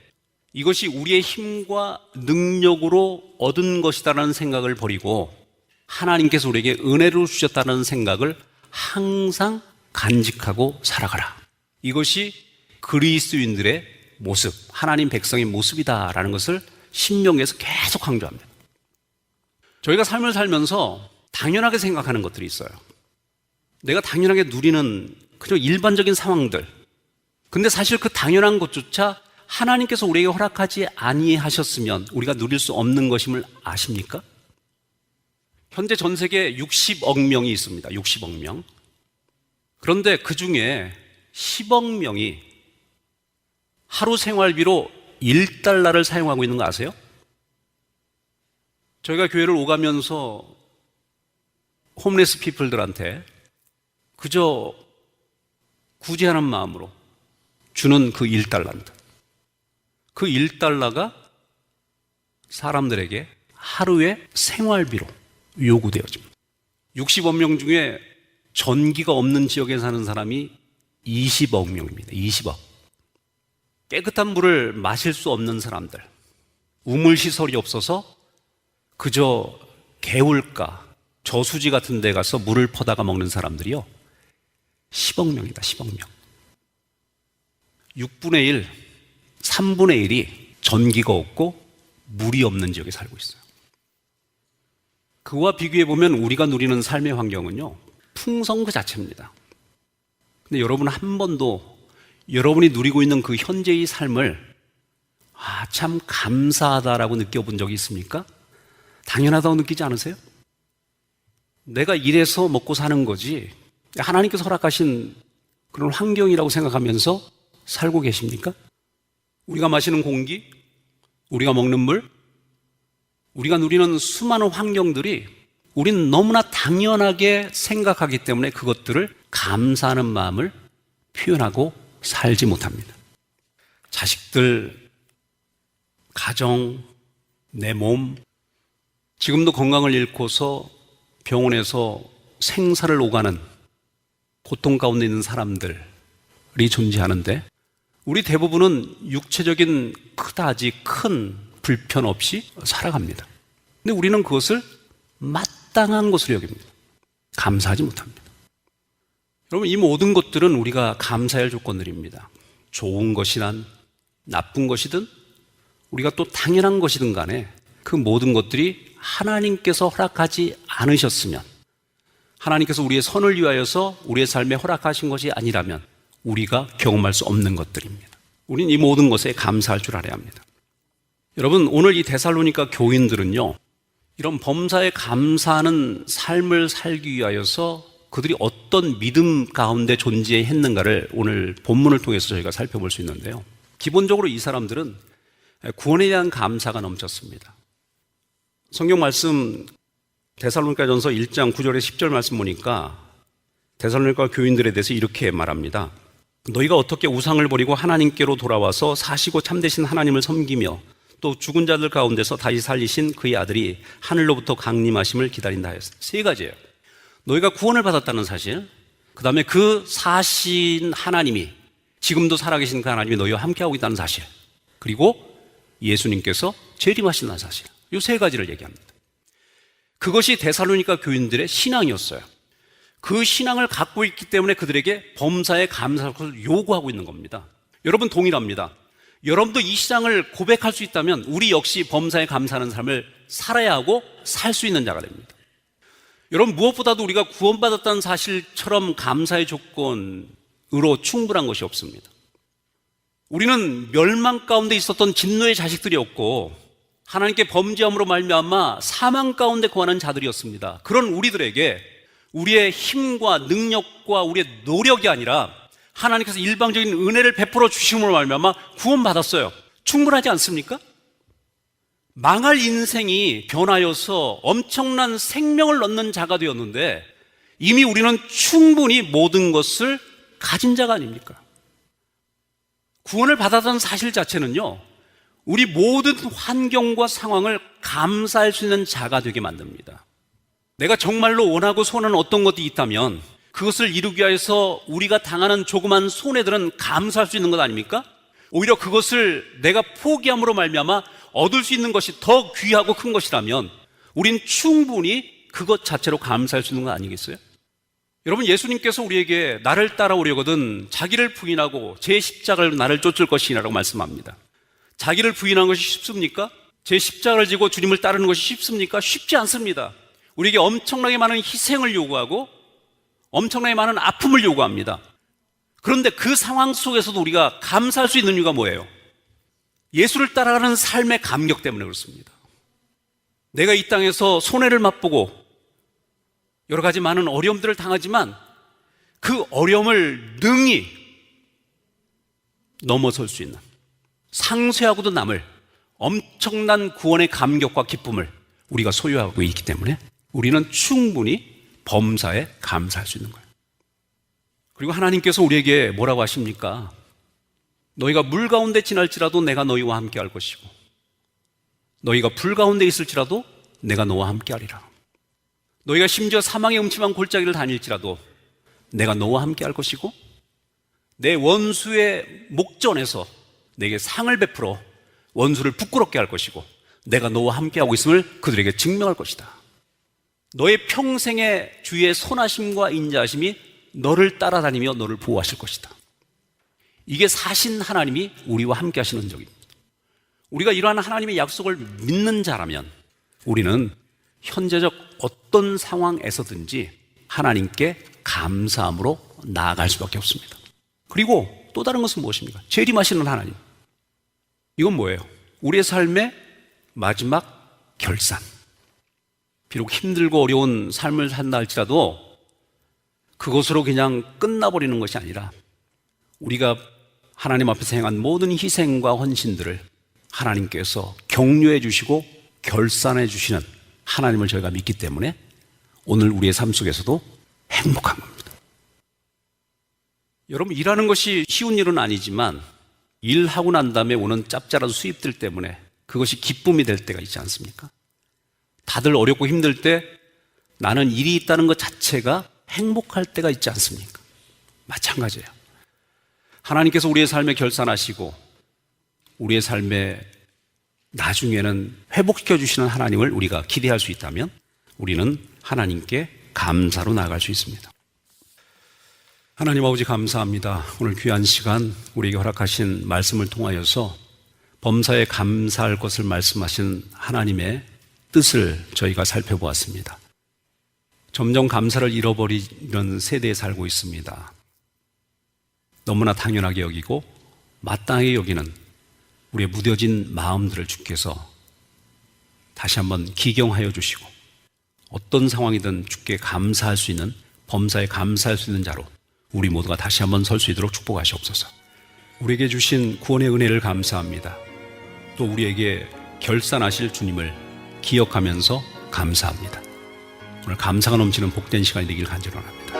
이것이 우리의 힘과 능력으로 얻은 것이다라는 생각을 버리고 하나님께서 우리에게 은혜를 주셨다는 생각을 항상 간직하고 살아가라. 이것이 그리스도인들의 모습, 하나님 백성의 모습이다라는 것을 신명기에서 계속 강조합니다. 저희가 삶을 살면서 당연하게 생각하는 것들이 있어요. 내가 당연하게 누리는 그저 일반적인 상황들. 근데 사실 그 당연한 것조차 하나님께서 우리에게 허락하지 아니하셨으면 우리가 누릴 수 없는 것임을 아십니까? 현재 전 세계에 60억 명이 있습니다. 60억 명. 그런데 그 중에 10억 명이 하루 생활비로 1달러를 사용하고 있는 거 아세요? 저희가 교회를 오가면서 홈레스 피플들한테 그저 구제하는 마음으로 주는 그 1달러입니다. 그 1달러가 사람들에게 하루의 생활비로 요구되어집니다. 60억 명 중에 전기가 없는 지역에 사는 사람이 20억 명입니다. 20억. 깨끗한 물을 마실 수 없는 사람들, 우물시설이 없어서 그저 개울가, 저수지 같은 데 가서 물을 퍼다가 먹는 사람들이요 10억 명이다. 10억 명. 6분의 1, 3분의 1이 전기가 없고 물이 없는 지역에 살고 있어요. 그와 비교해 보면 우리가 누리는 삶의 환경은요 풍성 그 자체입니다. 근데 여러분 한 번도 여러분이 누리고 있는 그 현재의 삶을 참 감사하다라고 느껴본 적이 있습니까? 당연하다고 느끼지 않으세요? 내가 이래서 먹고 사는 거지 하나님께서 허락하신 그런 환경이라고 생각하면서 살고 계십니까? 우리가 마시는 공기, 우리가 먹는 물, 우리가 누리는 수많은 환경들이 우리는 너무나 당연하게 생각하기 때문에 그것들을 감사하는 마음을 표현하고 살지 못합니다. 자식들, 가정, 내 몸, 지금도 건강을 잃고서 병원에서 생사를 오가는 고통 가운데 있는 사람들이 존재하는데 우리 대부분은 육체적인 그다지 큰 불편 없이 살아갑니다. 근데 우리는 그것을 마땅한 것으로 여깁니다. 감사하지 못합니다. 여러분, 이 모든 것들은 우리가 감사할 조건들입니다. 좋은 것이든 나쁜 것이든 우리가 또 당연한 것이든 간에 그 모든 것들이 하나님께서 허락하지 않으셨으면 하나님께서 우리의 선을 위하여서 우리의 삶에 허락하신 것이 아니라면 우리가 경험할 수 없는 것들입니다. 우리는 이 모든 것에 감사할 줄 알아야 합니다. 여러분, 오늘 이 데살로니가 교인들은요 이런 범사에 감사하는 삶을 살기 위하여서 그들이 어떤 믿음 가운데 존재했는가를 오늘 본문을 통해서 저희가 살펴볼 수 있는데요. 기본적으로 이 사람들은 구원에 대한 감사가 넘쳤습니다. 성경 말씀 데살로니가전서 1장 9절에 10절 말씀 보니까 데살로니가 교인들에 대해서 이렇게 말합니다. 너희가 어떻게 우상을 버리고 하나님께로 돌아와서 사시고 참되신 하나님을 섬기며 또 죽은 자들 가운데서 다시 살리신 그의 아들이 하늘로부터 강림하심을 기다린다 하였어요. 세 가지예요. 너희가 구원을 받았다는 사실, 그 다음에 그 사신 하나님이, 지금도 살아계신 그 하나님이 너희와 함께하고 있다는 사실, 그리고 예수님께서 재림하신다는 사실, 이 세 가지를 얘기합니다. 그것이 데살로니가 교인들의 신앙이었어요. 그 신앙을 갖고 있기 때문에 그들에게 범사에 감사할 것을 요구하고 있는 겁니다. 여러분 동일합니다. 여러분도 이 신앙을 고백할 수 있다면 우리 역시 범사에 감사하는 삶을 살아야 하고 살 수 있는 자가 됩니다. 여러분 무엇보다도 우리가 구원받았다는 사실처럼 감사의 조건으로 충분한 것이 없습니다. 우리는 멸망 가운데 있었던 진노의 자식들이었고 하나님께 범죄함으로 말미암아 사망 가운데 거하는 자들이었습니다. 그런 우리들에게 우리의 힘과 능력과 우리의 노력이 아니라 하나님께서 일방적인 은혜를 베풀어 주심으로 말미암아 구원받았어요. 충분하지 않습니까? 망할 인생이 변하여서 엄청난 생명을 얻는 자가 되었는데 이미 우리는 충분히 모든 것을 가진 자가 아닙니까? 구원을 받았다는 사실 자체는요, 우리 모든 환경과 상황을 감사할 수 있는 자가 되게 만듭니다. 내가 정말로 원하고 소원하는 어떤 것이 있다면 그것을 이루기 위해서 우리가 당하는 조그만 손해들은 감사할 수 있는 것 아닙니까? 오히려 그것을 내가 포기함으로 말미암아 얻을 수 있는 것이 더 귀하고 큰 것이라면 우린 충분히 그것 자체로 감사할 수 있는 것 아니겠어요? 여러분, 예수님께서 우리에게 나를 따라오려거든 자기를 부인하고 제 십자가를 나를 쫓을 것이라고 말씀합니다. 자기를 부인하는 것이 쉽습니까? 제 십자가를 지고 주님을 따르는 것이 쉽습니까? 쉽지 않습니다. 우리에게 엄청나게 많은 희생을 요구하고 엄청나게 많은 아픔을 요구합니다. 그런데 그 상황 속에서도 우리가 감사할 수 있는 이유가 뭐예요? 예수를 따라가는 삶의 감격 때문에 그렇습니다. 내가 이 땅에서 손해를 맛보고 여러 가지 많은 어려움들을 당하지만 그 어려움을 능히 넘어설 수 있는, 상쇄하고도 남을 엄청난 구원의 감격과 기쁨을 우리가 소유하고 있기 때문에 우리는 충분히 범사에 감사할 수 있는 거예요. 그리고 하나님께서 우리에게 뭐라고 하십니까? 너희가 물 가운데 지날지라도 내가 너희와 함께 할 것이고 너희가 불 가운데 있을지라도 내가 너와 함께 하리라. 너희가 심지어 사망의 음침한 골짜기를 다닐지라도 내가 너와 함께 할 것이고 내 원수의 목전에서 내게 상을 베풀어 원수를 부끄럽게 할 것이고 내가 너와 함께하고 있음을 그들에게 증명할 것이다. 너의 평생의 주의 선하심과 인자하심이 너를 따라다니며 너를 보호하실 것이다. 이게 사신 하나님이 우리와 함께 하시는 적입니다. 우리가 이러한 하나님의 약속을 믿는 자라면 우리는 현재적 어떤 상황에서든지 하나님께 감사함으로 나아갈 수밖에 없습니다. 그리고 또 다른 것은 무엇입니까? 재림하시는 하나님. 이건 뭐예요? 우리의 삶의 마지막 결산. 비록 힘들고 어려운 삶을 산다 할지라도 그것으로 그냥 끝나버리는 것이 아니라 우리가 하나님 앞에서 행한 모든 희생과 헌신들을 하나님께서 격려해 주시고 결산해 주시는 하나님을 저희가 믿기 때문에 오늘 우리의 삶 속에서도 행복한 겁니다. 여러분, 일하는 것이 쉬운 일은 아니지만 일하고 난 다음에 오는 짭짤한 수입들 때문에 그것이 기쁨이 될 때가 있지 않습니까? 다들 어렵고 힘들 때 나는 일이 있다는 것 자체가 행복할 때가 있지 않습니까? 마찬가지예요. 하나님께서 우리의 삶에 결산하시고 우리의 삶에 나중에는 회복시켜 주시는 하나님을 우리가 기대할 수 있다면 우리는 하나님께 감사로 나아갈 수 있습니다. 하나님 아버지 감사합니다. 오늘 귀한 시간 우리에게 허락하신 말씀을 통하여서 범사에 감사할 것을 말씀하신 하나님의 뜻을 저희가 살펴보았습니다. 점점 감사를 잃어버리는 세대에 살고 있습니다. 너무나 당연하게 여기고 마땅하게 여기는 우리의 무뎌진 마음들을 주께서 다시 한번 기경하여 주시고 어떤 상황이든 주께 감사할 수 있는 범사에 감사할 수 있는 자로 우리 모두가 다시 한번 설 수 있도록 축복하시옵소서. 우리에게 주신 구원의 은혜를 감사합니다. 또 우리에게 결산하실 주님을 기억하면서 감사합니다. 오늘 감사가 넘치는 복된 시간이 되길 간절합니다.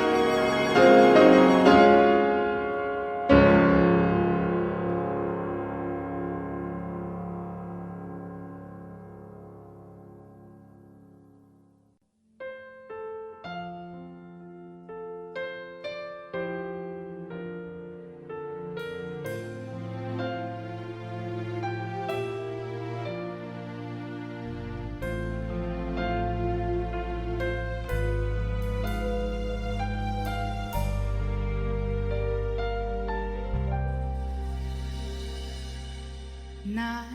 날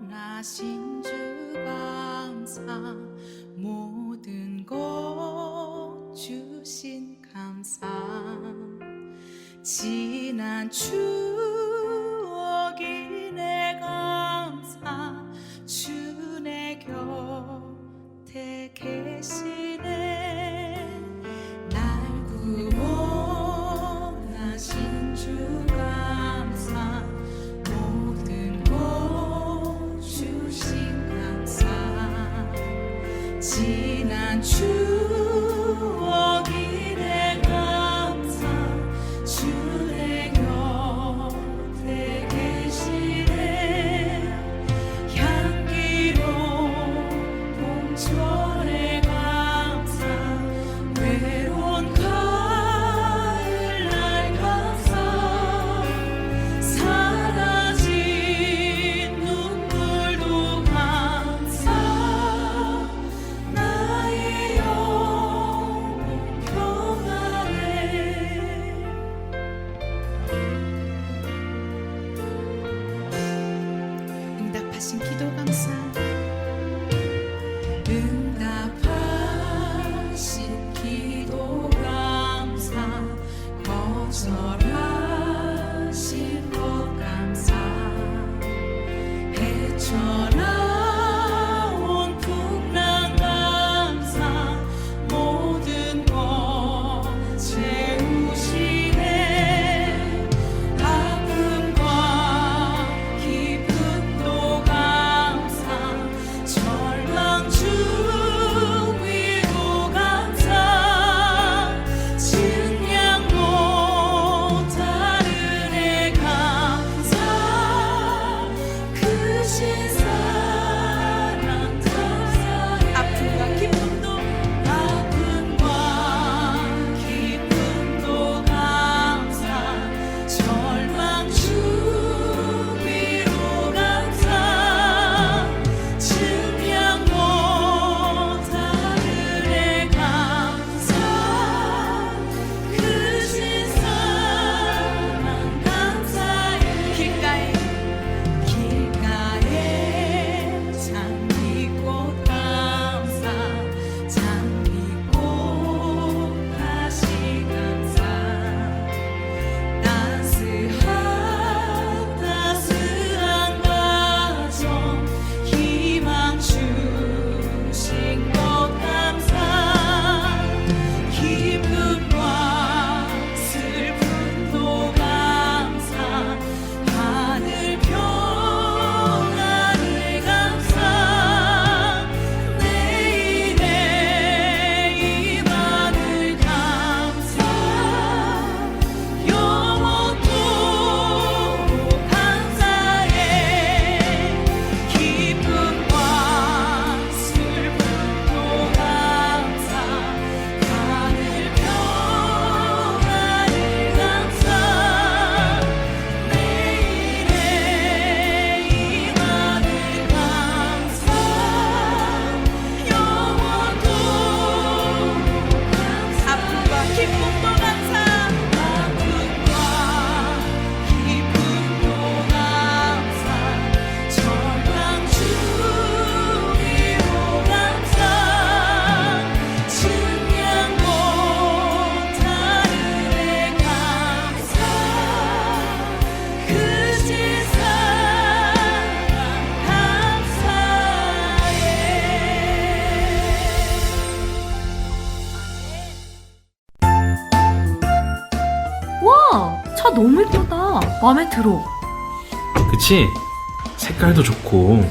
구원하신 주 감사, 모든 것 주신 감사, 지난 추억이 내 감사, 주 내 곁에 계시네. 날 구원하신 주 감사, 모든 것 주신 감사, 지난 추억이 내 감사, 주 내 곁에 계시네. 향기로운 봄철의 감사, 외로운 가을 날 감사, 사라진 눈물도 감사, 나의 영혼 평안해. 응답하신 기도 감사, 응답하신 기도 감사, 거절하신 것 감사, 헤쳐나온 풍랑 감사, 모든 것 채우시네. 아픔과 기쁨도 감사, 마음에 들어. 그치? 색깔도 좋고.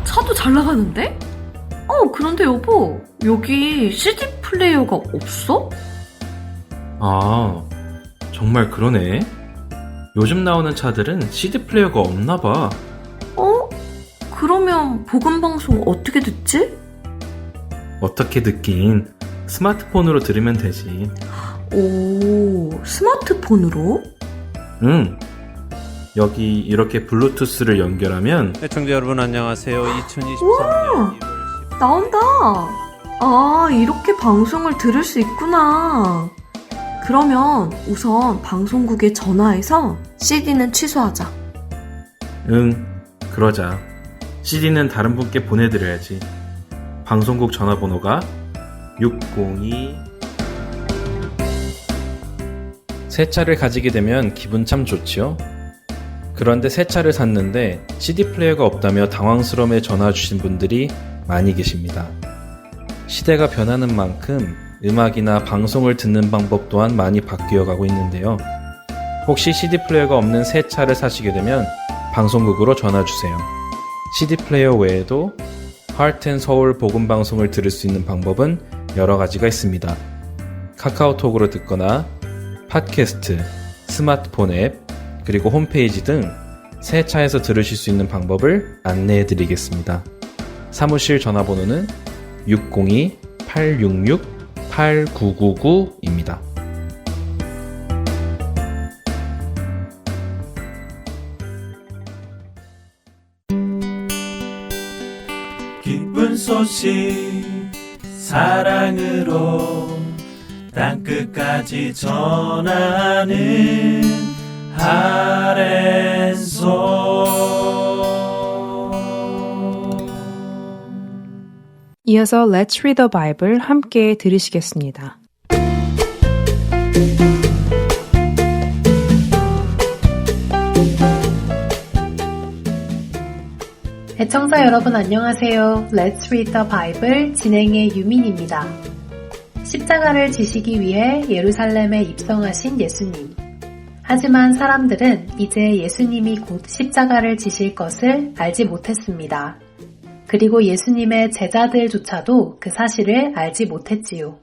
차도 잘 나가는데? 그런데 여보, 여기 CD 플레이어가 없어? 아, 정말 그러네. 요즘 나오는 차들은 CD 플레이어가 없나 봐. 그러면 복음방송 어떻게 듣지? 어떻게 듣긴 스마트폰으로 들으면 되지. 오, 스마트폰으로? 응. 여기 이렇게 블루투스를 연결하면 애청자 여러분 안녕하세요. 2023년 1월 나온다. 이렇게 방송을 들을 수 있구나. 그러면 우선 방송국에 전화해서 CD는 취소하자. 응, 그러자. CD는 다른 분께 보내드려야지. 방송국 전화번호가 602. 새 차를 가지게 되면 기분 참 좋지요? 그런데 새 차를 샀는데 CD 플레이어가 없다며 당황스러움에 전화 주신 분들이 많이 계십니다. 시대가 변하는 만큼 음악이나 방송을 듣는 방법 또한 많이 바뀌어가고 있는데요. 혹시 CD 플레이어가 없는 새 차를 사시게 되면 방송국으로 전화 주세요. CD 플레이어 외에도 하트앤서울 복음방송을 들을 수 있는 방법은 여러 가지가 있습니다. 카카오톡으로 듣거나 팟캐스트, 스마트폰 앱, 그리고 홈페이지 등 새 차에서 들으실 수 있는 방법을 안내해 드리겠습니다. 사무실 전화번호는 602-866-8999입니다. 기쁜 소식 사랑으로 땅끝까지 전하는 이어서 Let's Read the Bible 함께 들으시겠습니다. 애청자 여러분 안녕하세요. Let's Read the Bible 진행의 유민입니다. 십자가를 지시기 위해 예루살렘에 입성하신 예수님. 하지만 사람들은 이제 예수님이 곧 십자가를 지실 것을 알지 못했습니다. 그리고 예수님의 제자들조차도 그 사실을 알지 못했지요.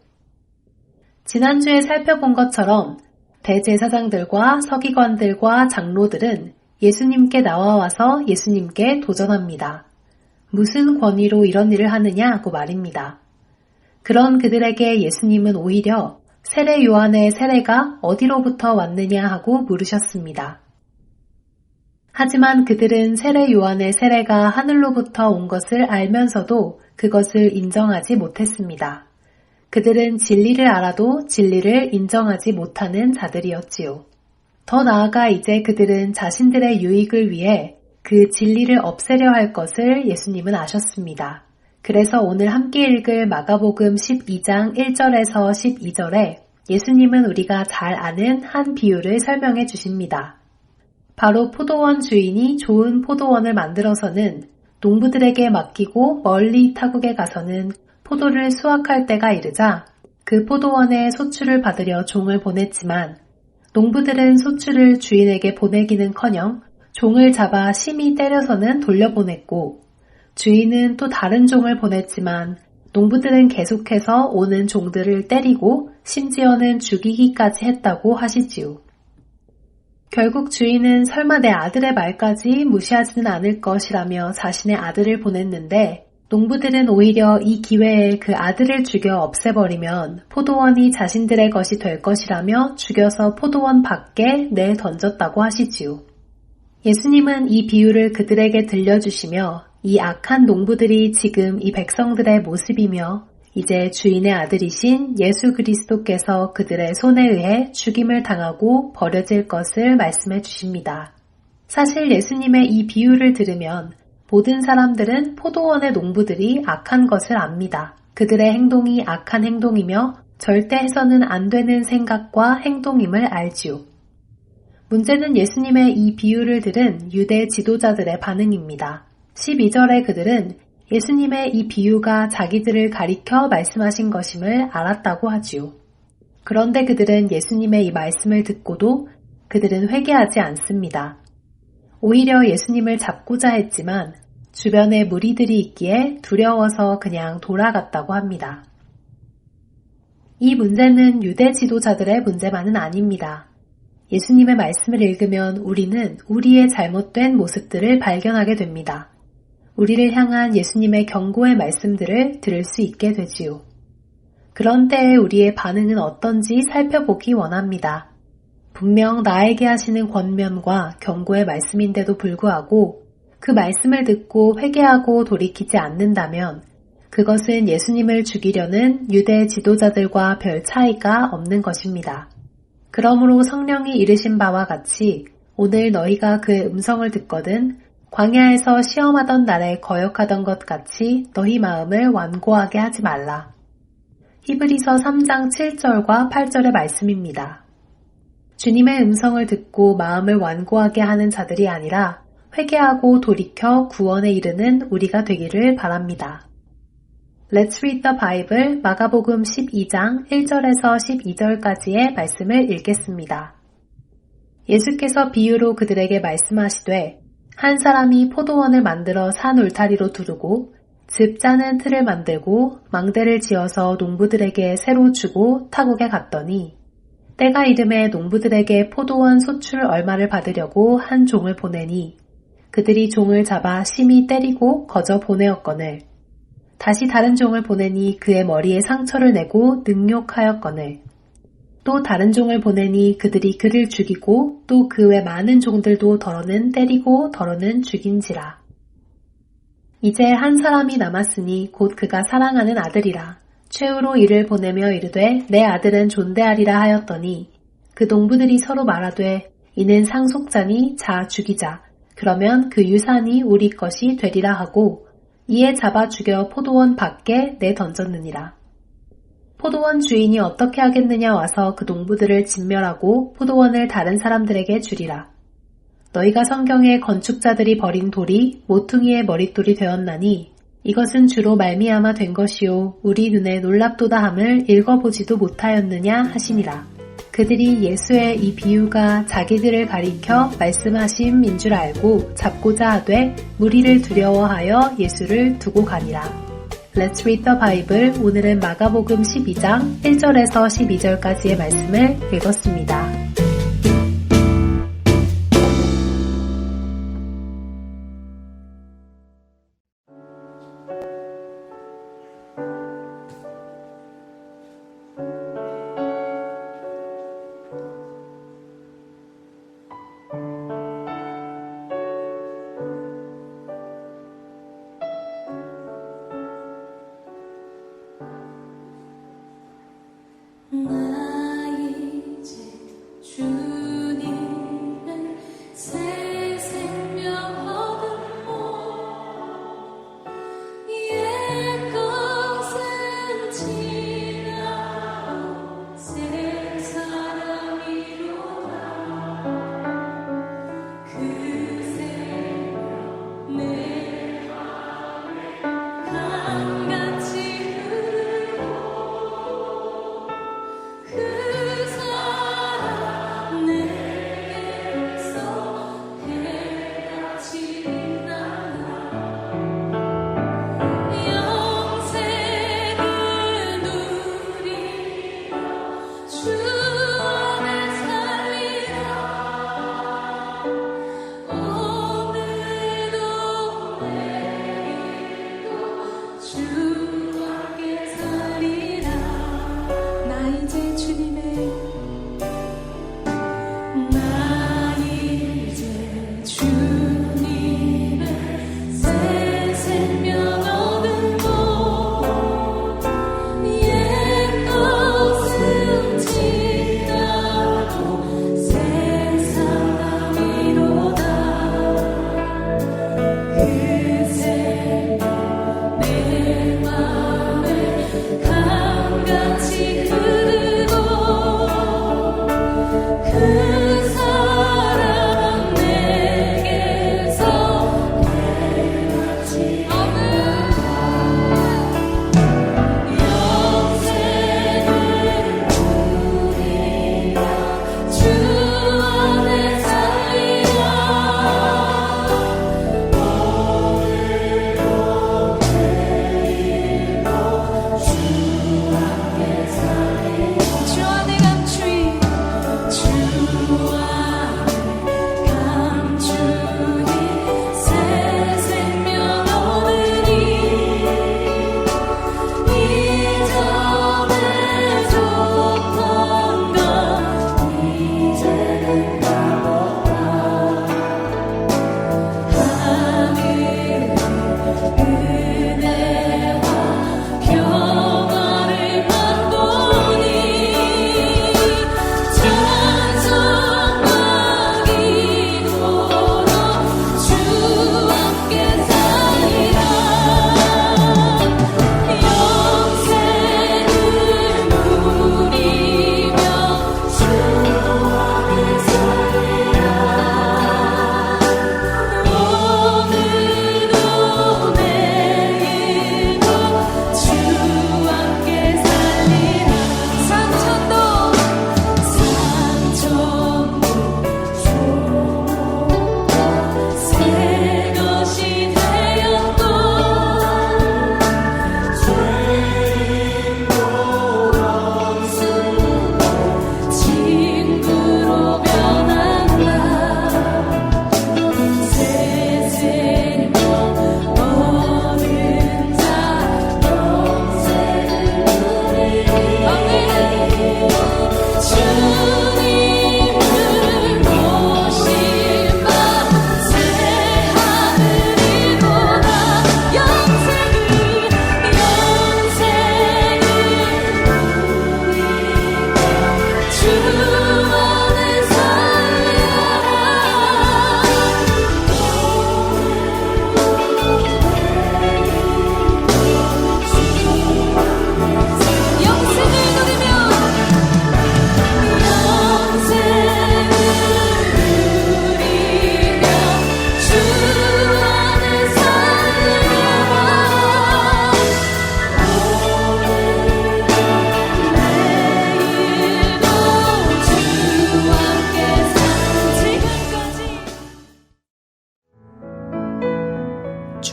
지난주에 살펴본 것처럼 대제사장들과 서기관들과 장로들은 예수님께 나와와서 예수님께 도전합니다. 무슨 권위로 이런 일을 하느냐고 말입니다. 그런 그들에게 예수님은 오히려 세례 요한의 세례가 어디로부터 왔느냐 하고 물으셨습니다. 하지만 그들은 세례 요한의 세례가 하늘로부터 온 것을 알면서도 그것을 인정하지 못했습니다. 그들은 진리를 알아도 진리를 인정하지 못하는 자들이었지요. 더 나아가 이제 그들은 자신들의 유익을 위해 그 진리를 없애려 할 것을 예수님은 아셨습니다. 그래서 오늘 함께 읽을 마가복음 12장 1절에서 12절에 예수님은 우리가 잘 아는 한 비유를 설명해 주십니다. 바로 포도원 주인이 좋은 포도원을 만들어서는 농부들에게 맡기고 멀리 타국에 가서는 포도를 수확할 때가 이르자 그 포도원에 소출을 받으려 종을 보냈지만 농부들은 소출을 주인에게 보내기는커녕 종을 잡아 심히 때려서는 돌려보냈고 주인은 또 다른 종을 보냈지만 농부들은 계속해서 오는 종들을 때리고 심지어는 죽이기까지 했다고 하시지요. 결국 주인은 설마 내 아들의 말까지 무시하지는 않을 것이라며 자신의 아들을 보냈는데 농부들은 오히려 이 기회에 그 아들을 죽여 없애버리면 포도원이 자신들의 것이 될 것이라며 죽여서 포도원 밖에 내던졌다고 하시지요. 예수님은 이 비유를 그들에게 들려주시며 이 악한 농부들이 지금 이 백성들의 모습이며 이제 주인의 아들이신 예수 그리스도께서 그들의 손에 의해 죽임을 당하고 버려질 것을 말씀해 주십니다. 사실 예수님의 이 비유를 들으면 모든 사람들은 포도원의 농부들이 악한 것을 압니다. 그들의 행동이 악한 행동이며 절대 해서는 안 되는 생각과 행동임을 알지요. 문제는 예수님의 이 비유를 들은 유대 지도자들의 반응입니다. 12절에 그들은 예수님의 이 비유가 자기들을 가리켜 말씀하신 것임을 알았다고 하지요. 그런데 그들은 예수님의 이 말씀을 듣고도 그들은 회개하지 않습니다. 오히려 예수님을 잡고자 했지만 주변에 무리들이 있기에 두려워서 그냥 돌아갔다고 합니다. 이 문제는 유대 지도자들의 문제만은 아닙니다. 예수님의 말씀을 읽으면 우리는 우리의 잘못된 모습들을 발견하게 됩니다. 우리를 향한 예수님의 경고의 말씀들을 들을 수 있게 되지요. 그런 때에 우리의 반응은 어떤지 살펴보기 원합니다. 분명 나에게 하시는 권면과 경고의 말씀인데도 불구하고 그 말씀을 듣고 회개하고 돌이키지 않는다면 그것은 예수님을 죽이려는 유대 지도자들과 별 차이가 없는 것입니다. 그러므로 성령이 이르신 바와 같이 오늘 너희가 그의 음성을 듣거든 광야에서 시험하던 날에 거역하던 것 같이 너희 마음을 완고하게 하지 말라. 히브리서 3장 7절과 8절의 말씀입니다. 주님의 음성을 듣고 마음을 완고하게 하는 자들이 아니라 회개하고 돌이켜 구원에 이르는 우리가 되기를 바랍니다. Let's read the Bible 마가복음 12장 1절에서 12절까지의 말씀을 읽겠습니다. 예수께서 비유로 그들에게 말씀하시되 한 사람이 포도원을 만들어 산 울타리로 두르고 즙 짜는 틀을 만들고 망대를 지어서 농부들에게 새로 주고 타국에 갔더니 때가 이름에 농부들에게 포도원 소출 얼마를 받으려고 한 종을 보내니 그들이 종을 잡아 심히 때리고 거저 보내었거늘 다시 다른 종을 보내니 그의 머리에 상처를 내고 능욕하였거늘 또 다른 종을 보내니 그들이 그를 죽이고 또 그 외 많은 종들도 더러는 때리고 더러는 죽인지라. 이제 한 사람이 남았으니 곧 그가 사랑하는 아들이라. 최후로 이를 보내며 이르되 내 아들은 존대하리라 하였더니 그 농부들이 서로 말하되 이는 상속자니 자 죽이자. 그러면 그 유산이 우리 것이 되리라 하고 이에 잡아 죽여 포도원 밖에 내던졌느니라. 포도원 주인이 어떻게 하겠느냐 와서 그 농부들을 진멸하고 포도원을 다른 사람들에게 주리라. 너희가 성경에 건축자들이 버린 돌이 모퉁이의 머릿돌이 되었나니 이것은 주로 말미암아 된 것이요 우리 눈에 놀랍도다 함을 읽어보지도 못하였느냐 하시니라. 그들이 예수의 이 비유가 자기들을 가리켜 말씀하심인 줄 알고 잡고자 하되 무리를 두려워하여 예수를 두고 가니라. Let's read the Bible. 오늘은 마가복음 12장 1절에서 12절까지의 말씀을 읽었습니다. 나 이제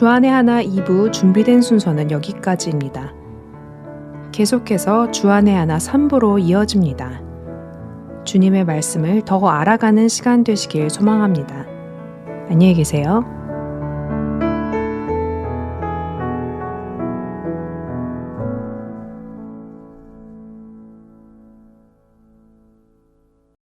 주안의 하나 2부 준비된 순서는 여기까지입니다. 계속해서 주안의 하나 3부로 이어집니다. 주님의 말씀을 더 알아가는 시간 되시길 소망합니다. 안녕히 계세요.